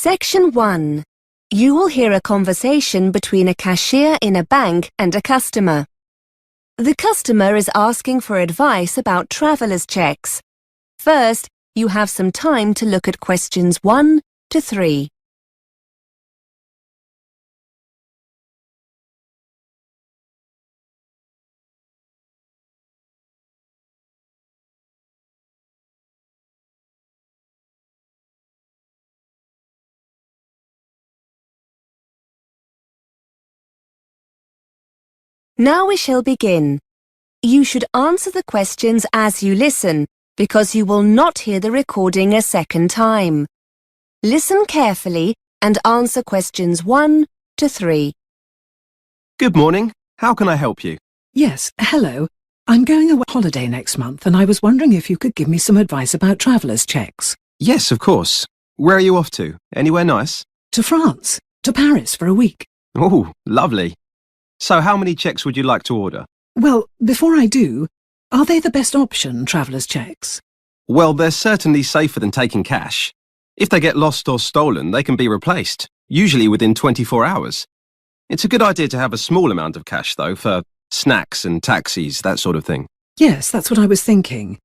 Section 1. You will hear a conversation between a cashier in a bank and a customer. The customer is asking for advice about traveller's checks. First, you have some time to look at questions 1 to 3. Now we shall begin. You should answer the questions as you listen, because you will not hear the recording a second time. Listen carefully and answer questions 1 to 3. Good morning. How can I help you? Yes, hello. I'm going away on holiday next month and I was wondering if you could give me some advice about traveller's checks. Yes, of course. Where are you off to? Anywhere nice? To France, to Paris for a week. Oh, lovely. So how many checks would you like to order? Well, before I do, are they the best option, traveller's checks? Well, they're certainly safer than taking cash. If they get lost or stolen, they can be replaced, usually within 24 hours. It's a good idea to have a small amount of cash, though, for snacks and taxis, that sort of thing. Yes, that's what I was thinking.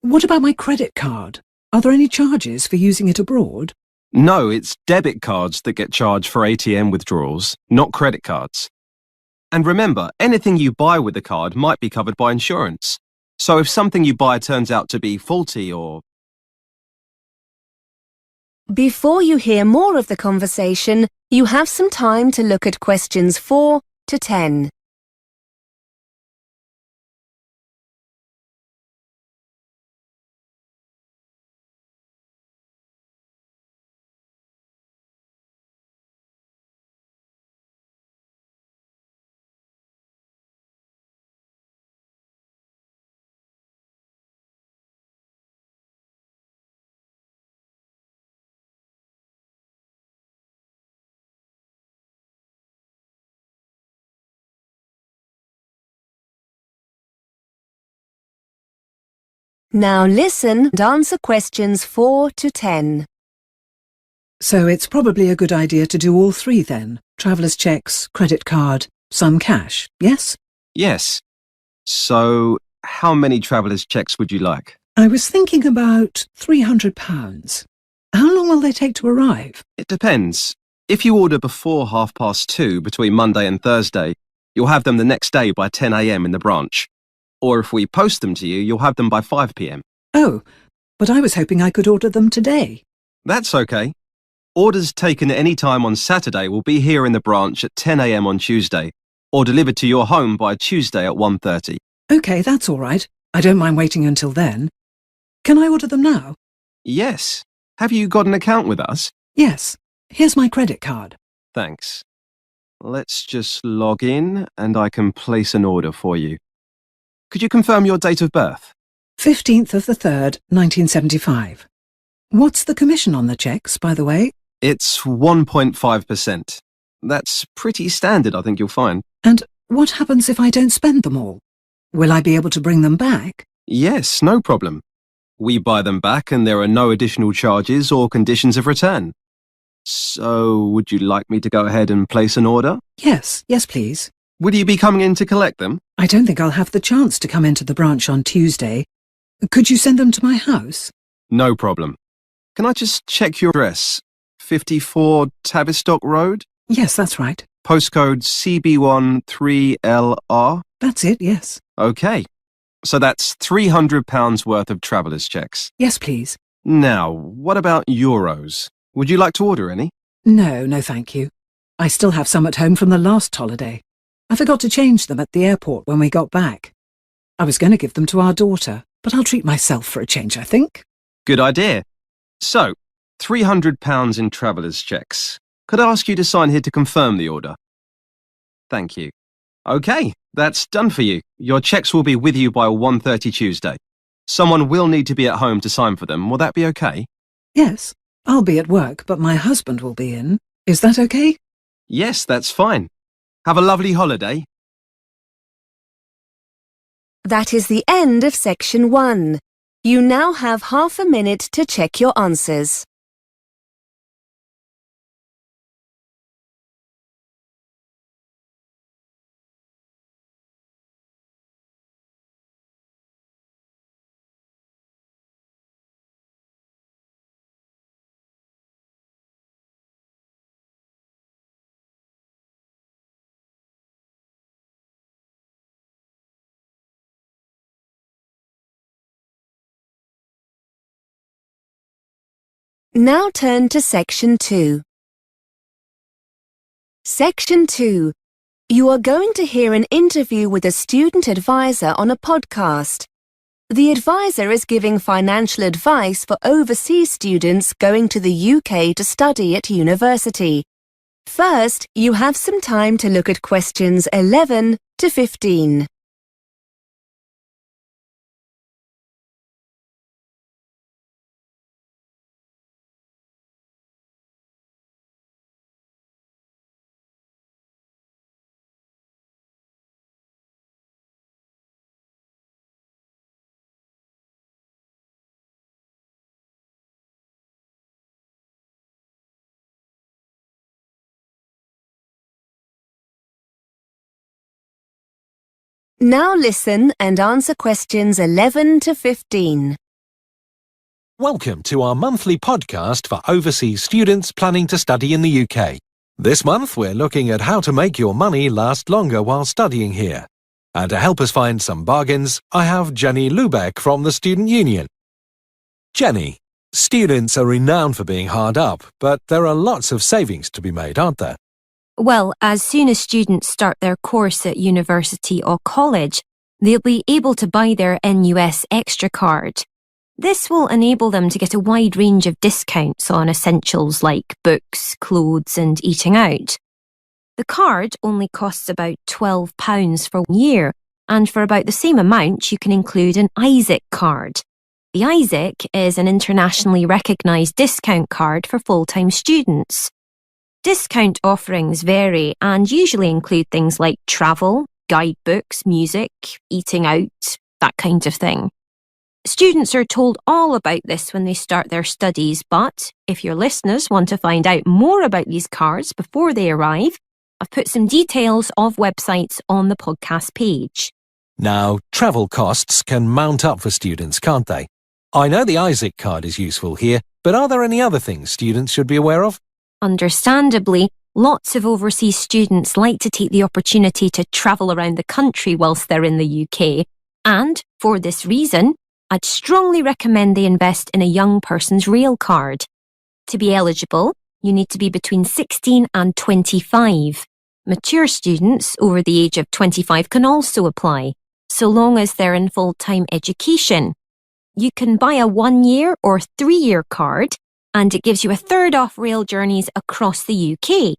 What about my credit card? Are there any charges for using it abroad? No, it's debit cards that get charged for ATM withdrawals, not credit cards. And remember, anything you buy with the card might be covered by insurance. So if something you buy turns out to be faulty or... Before you hear more of the conversation, you have some time to look at questions 4 to 10. Now listen and answer questions 4 to 10. So it's probably a good idea to do all three then. Traveller's checks, credit card, some cash, yes? Yes. So, how many traveller's checks would you like? I was thinking about £300. How long will they take to arrive? It depends. If you order before 2:30 between Monday and Thursday, you'll have them the next day by 10 a.m. in the branch. Or if we post them to you, you'll have them by 5 p.m. Oh, but I was hoping I could order them today. That's okay. Orders taken at any time on Saturday will be here in the branch at 10 a.m. on Tuesday, or delivered to your home by Tuesday at 1:30. OK, that's all right. I don't mind waiting until then. Can I order them now? Yes. Have you got an account with us? Yes. Here's my credit card. Thanks. Let's just log in and I can place an order for you. Could you confirm your date of birth? 15th of the 3rd, 1975. What's the commission on the checks, by the way? It's 1.5%. That's pretty standard, I think you'll find. And what happens if I don't spend them all? Will I be able to bring them back? Yes, no problem. We buy them back and there are no additional charges or conditions of return. So, would you like me to go ahead and place an order? Yes, please. Would you be coming in to collect them? I don't think I'll have the chance to come into the branch on Tuesday. Could you send them to my house? No problem. Can I just check your address? 54 Tavistock Road? Yes, that's right. Postcode CB1 3LR? That's it, yes. OK. So that's £300 worth of traveller's checks. Yes, please. Now, what about euros? Would you like to order any? No, thank you. I still have some at home from the last holiday. I forgot to change them at the airport when we got back. I was going to give them to our daughter, but I'll treat myself for a change, I think. Good idea. So, £300 in traveller's checks. Could I ask you to sign here to confirm the order? Thank you. OK, that's done for you. Your checks will be with you by 1:30 Tuesday. Someone will need to be at home to sign for them. Will that be OK? Yes, I'll be at work, but my husband will be in. Is that OK? Yes, that's fine. Have a lovely holiday. That is the end of Section 1. You now have half a minute to check your answers. Now turn to Section 2. Section 2. You are going to hear an interview with a student advisor on a podcast. The advisor is giving financial advice for overseas students going to the UK to study at university. First, you have some time to look at questions 11 to 15. Now listen and answer questions 11 to 15. Welcome to our monthly podcast for overseas students planning to study in the UK. This month we're looking at how to make your money last longer while studying here. And to help us find some bargains, I have Jenny Lubeck from the Student Union. Jenny, students are renowned for being hard up, but there are lots of savings to be made, aren't there? Well, as soon as students start their course at university or college, they'll be able to buy their NUS Extra card. This will enable them to get a wide range of discounts on essentials like books, clothes and eating out. The card only costs about £12 for 1 year, and for about the same amount you can include an ISIC card. The ISIC is an internationally recognised discount card for full-time students. Discount offerings vary and usually include things like travel, guidebooks, music, eating out, that kind of thing. Students are told all about this when they start their studies, but if your listeners want to find out more about these cards before they arrive, I've put some details of websites on the podcast page. Now, travel costs can mount up for students, can't they? I know the ISIC card is useful here, but are there any other things students should be aware of? Understandably, lots of overseas students like to take the opportunity to travel around the country whilst they're in the UK, and for this reason, I'd strongly recommend they invest in a young person's rail card. To be eligible, you need to be between 16 and 25. Mature students over the age of 25 can also apply, so long as they're in full-time education. You can buy a 1-year or 3-year card, and it gives you a third off rail journeys across the UK.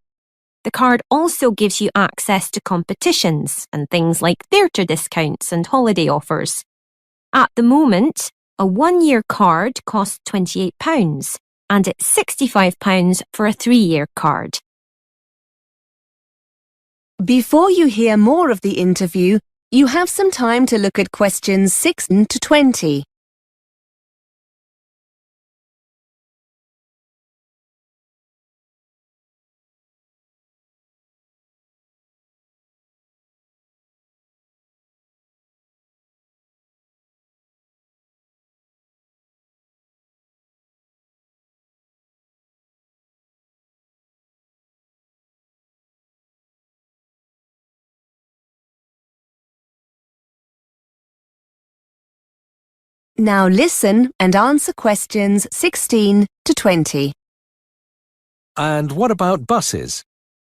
The card also gives you access to competitions and things like theatre discounts and holiday offers. At the moment, a 1-year card costs £28 and it's £65 for a 3-year card. Before you hear more of the interview, you have some time to look at questions 16 to 20. Now listen and answer questions 16 to 20. And what about buses?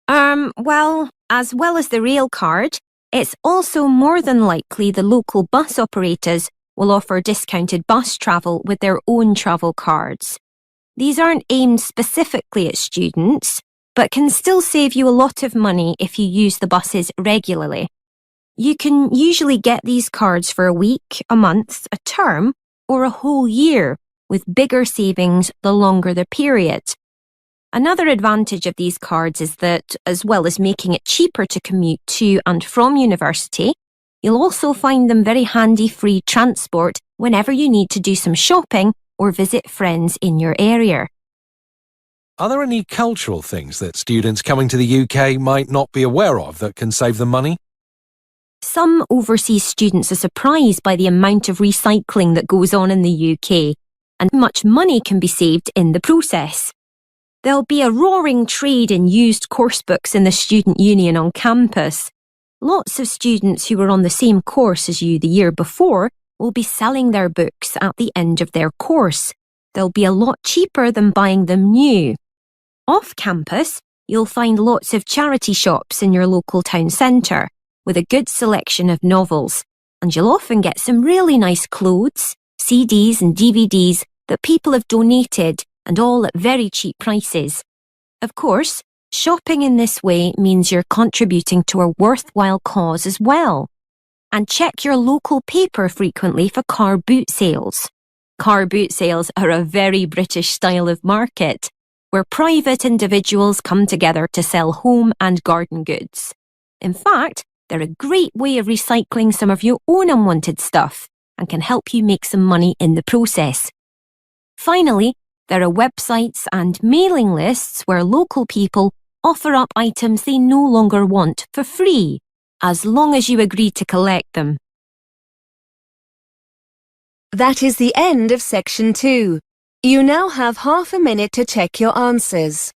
Well, as well as the rail card, it's also more than likely the local bus operators will offer discounted bus travel with their own travel cards. These aren't aimed specifically at students, but can still save you a lot of money if you use the buses regularly. You can usually get these cards for a week, a month, a term, or a whole year, with bigger savings the longer the period. Another advantage of these cards is that, as well as making it cheaper to commute to and from university, you'll also find them very handy free transport whenever you need to do some shopping or visit friends in your area. Are there any cultural things that students coming to the UK might not be aware of that can save them money? Some overseas students are surprised by the amount of recycling that goes on in the UK, and much money can be saved in the process. There'll be a roaring trade in used course books in the Student Union on campus. Lots of students who were on the same course as you the year before will be selling their books at the end of their course. They'll be a lot cheaper than buying them new. Off campus, you'll find lots of charity shops in your local town centre with a good selection of novels, and you'll often get some really nice clothes, CDs and DVDs that people have donated, and all at very cheap prices. Of course, shopping in this way means you're contributing to a worthwhile cause as well. And check your local paper frequently for car boot sales. Car boot sales are a very British style of market, where private individuals come together to sell home and garden goods. In fact, they're a great way of recycling some of your own unwanted stuff and can help you make some money in the process. Finally, there are websites and mailing lists where local people offer up items they no longer want for free, as long as you agree to collect them. That is the end of section 2. You now have half a minute to check your answers.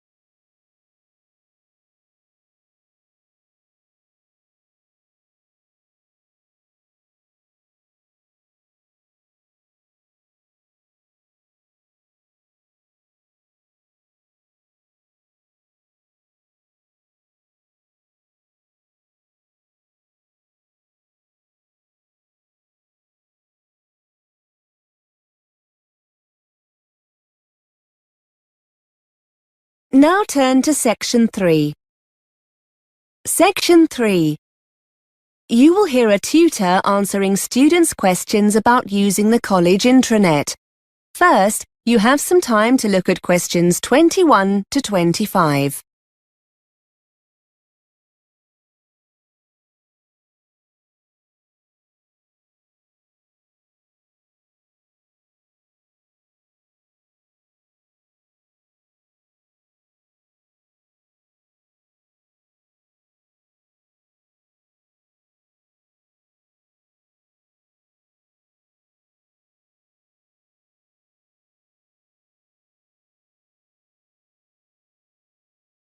Now turn to section 3. Section 3. You will hear a tutor answering students' questions about using the college intranet. First, you have some time to look at questions 21 to 25.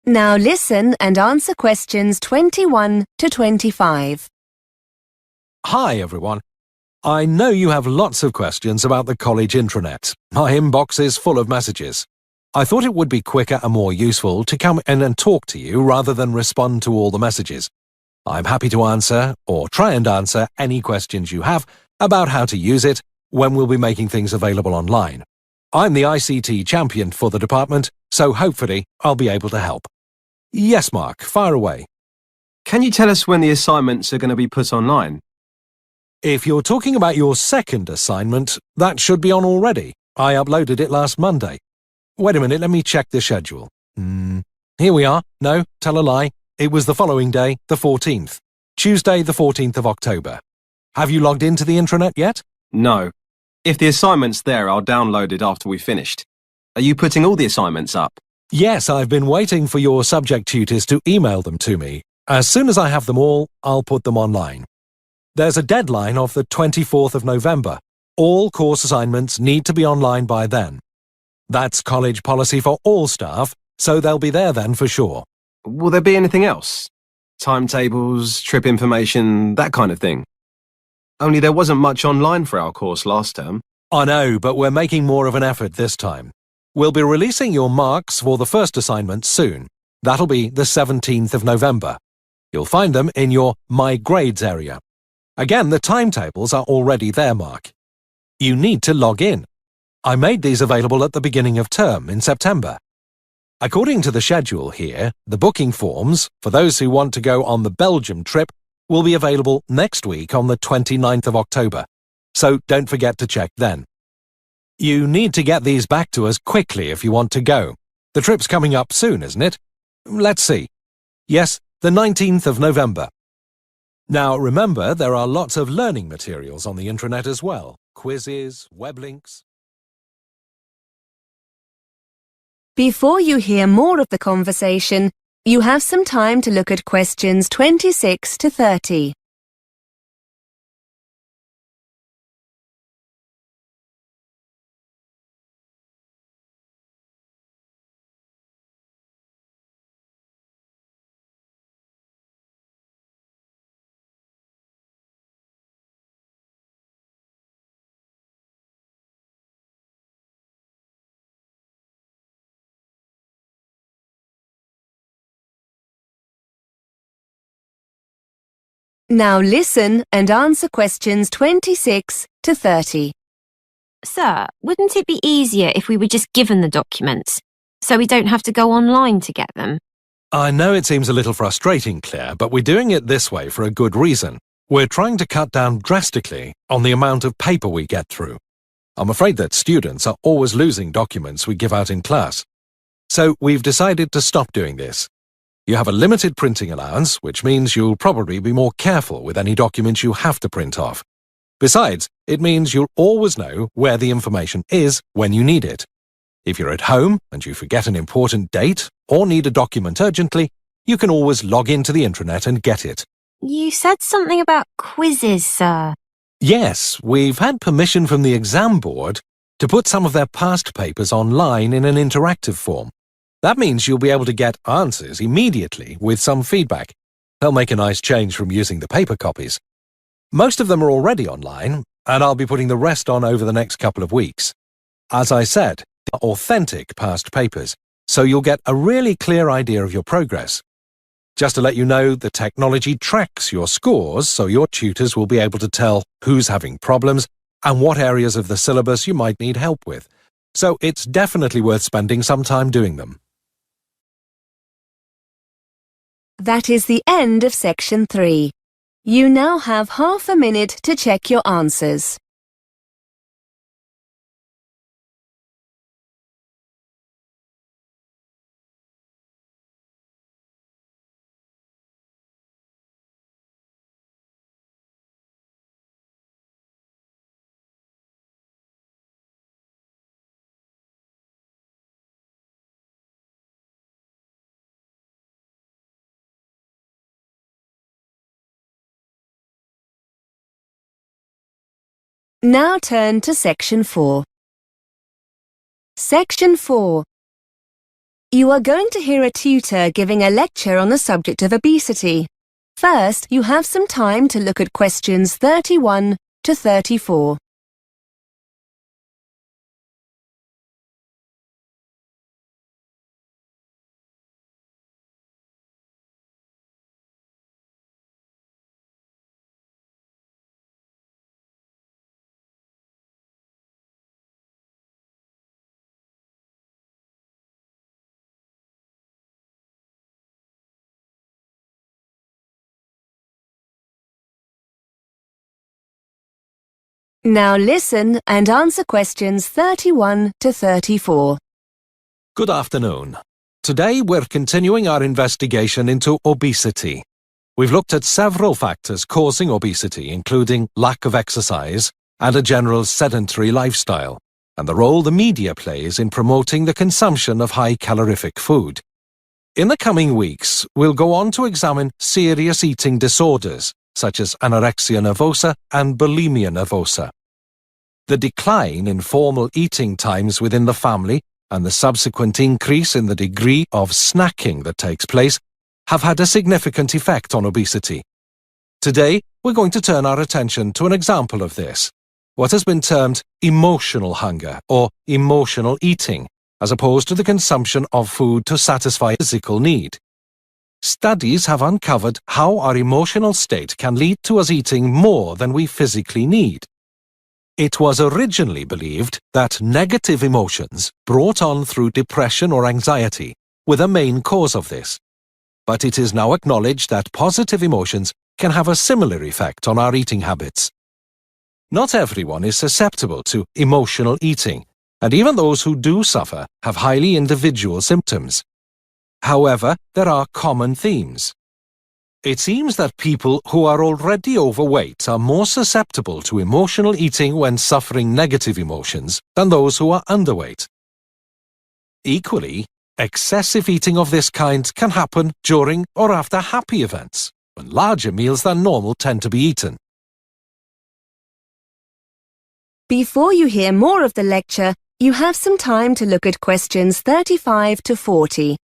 Now listen and answer questions 21 to 25. Hi everyone. I know you have lots of questions about the college intranet. My inbox is full of messages. I thought it would be quicker and more useful to come in and talk to you rather than respond to all the messages. I'm happy to answer, or try and answer, any questions you have about how to use it when we'll be making things available online. I'm the ICT champion for the department, so hopefully I'll be able to help. Yes, Mark, fire away. Can you tell us when the assignments are going to be put online? If you're talking about your second assignment, that should be on already. I uploaded it last Monday. Wait a minute, let me check the schedule. Here we are. No, tell a lie. It was the following day, the 14th. Tuesday, the 14th of October. Have you logged into the intranet yet? No. If the assignment's there, I'll download it after we've finished. Are you putting all the assignments up? Yes, I've been waiting for your subject tutors to email them to me. As soon as I have them all, I'll put them online. There's a deadline of the 24th of November. All course assignments need to be online by then. That's college policy for all staff, so they'll be there then for sure. Will there be anything else? Timetables, trip information, that kind of thing? Only there wasn't much online for our course last term. I know, but we're making more of an effort this time. We'll be releasing your marks for the first assignment soon. That'll be the 17th of November. You'll find them in your My Grades area. Again, the timetables are already there, Mark. You need to log in. I made these available at the beginning of term in September. According to the schedule here, the booking forms, for those who want to go on the Belgium trip, will be available next week on the 29th of October. So don't forget to check then. You need to get these back to us quickly if you want to go. The trip's coming up soon, isn't it? Let's see. Yes, the 19th of November. Now remember, there are lots of learning materials on the intranet as well. Quizzes, web links. Before you hear more of the conversation, you have some time to look at questions 26 to 30. Now listen and answer questions 26 to 30. Sir, wouldn't it be easier if we were just given the documents, so we don't have to go online to get them? I know it seems a little frustrating, Claire, but we're doing it this way for a good reason. We're trying to cut down drastically on the amount of paper we get through. I'm afraid that students are always losing documents we give out in class. So we've decided to stop doing this. You have a limited printing allowance, which means you'll probably be more careful with any documents you have to print off. Besides, it means you'll always know where the information is when you need it. If you're at home and you forget an important date or need a document urgently, you can always log into the intranet and get it. You said something about quizzes, sir. Yes, we've had permission from the exam board to put some of their past papers online in an interactive form. That means you'll be able to get answers immediately with some feedback. They'll make a nice change from using the paper copies. Most of them are already online, and I'll be putting the rest on over the next couple of weeks. As I said, they're authentic past papers, so you'll get a really clear idea of your progress. Just to let you know, the technology tracks your scores, so your tutors will be able to tell who's having problems and what areas of the syllabus you might need help with. So it's definitely worth spending some time doing them. That is the end of section 3. You now have half a minute to check your answers. Now turn to section 4. Section 4. You are going to hear a tutor giving a lecture on the subject of obesity. First, you have some time to look at questions 31 to 34. Now listen and answer questions 31 to 34. Good afternoon. Today we're continuing our investigation into obesity. We've looked at several factors causing obesity, including lack of exercise and a general sedentary lifestyle, and the role the media plays in promoting the consumption of high-calorific food. In the coming weeks, we'll go on to examine serious eating disorders, such as anorexia nervosa and bulimia nervosa. The decline in formal eating times within the family and the subsequent increase in the degree of snacking that takes place have had a significant effect on obesity. Today, we're going to turn our attention to an example of this, what has been termed emotional hunger or emotional eating, as opposed to the consumption of food to satisfy physical need. Studies have uncovered how our emotional state can lead to us eating more than we physically need. It was originally believed that negative emotions brought on through depression or anxiety were the main cause of this. But it is now acknowledged that positive emotions can have a similar effect on our eating habits. Not everyone is susceptible to emotional eating, and even those who do suffer have highly individual symptoms. However, there are common themes. It seems that people who are already overweight are more susceptible to emotional eating when suffering negative emotions than those who are underweight. Equally, excessive eating of this kind can happen during or after happy events, when larger meals than normal tend to be eaten. Before you hear more of the lecture, you have some time to look at questions 35 to 40.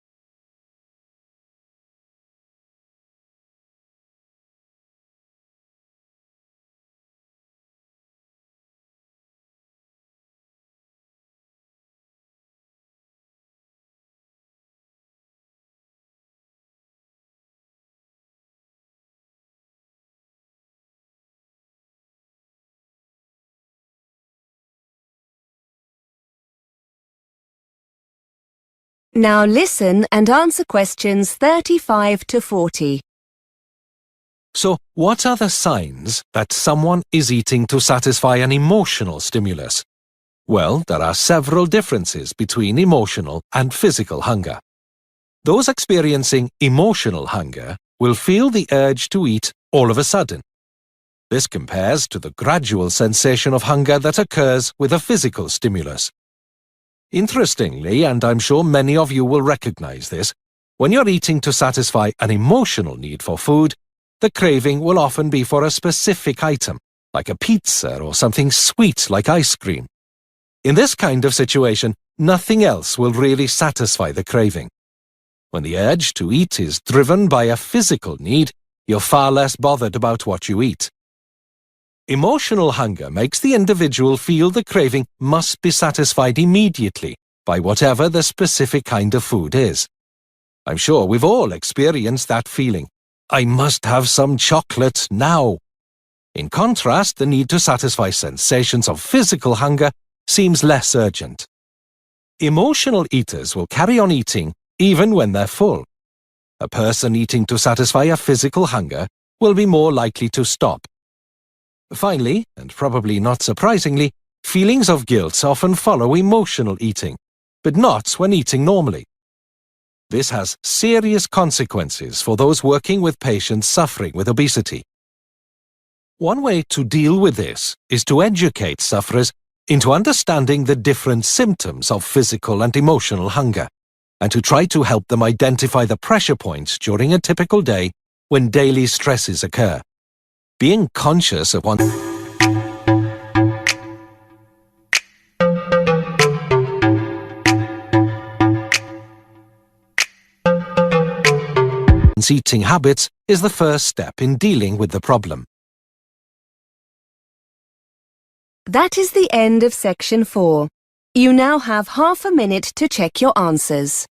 Now listen and answer questions 35 to 40. So, what are the signs that someone is eating to satisfy an emotional stimulus? Well, there are several differences between emotional and physical hunger. Those experiencing emotional hunger will feel the urge to eat all of a sudden. This compares to the gradual sensation of hunger that occurs with a physical stimulus. Interestingly, and I'm sure many of you will recognize this, when you're eating to satisfy an emotional need for food, the craving will often be for a specific item, like a pizza or something sweet like ice cream. In this kind of situation, nothing else will really satisfy the craving. When the urge to eat is driven by a physical need, you're far less bothered about what you eat. Emotional hunger makes the individual feel the craving must be satisfied immediately by whatever the specific kind of food is. I'm sure we've all experienced that feeling. I must have some chocolate now. In contrast, the need to satisfy sensations of physical hunger seems less urgent. Emotional eaters will carry on eating even when they're full. A person eating to satisfy a physical hunger will be more likely to stop. Finally, and probably not surprisingly, feelings of guilt often follow emotional eating, but not when eating normally. This has serious consequences for those working with patients suffering with obesity. One way to deal with this is to educate sufferers into understanding the different symptoms of physical and emotional hunger, and to try to help them identify the pressure points during a typical day when daily stresses occur. Being conscious of one's eating habits is the first step in dealing with the problem. That is the end of section 4. You now have half a minute to check your answers.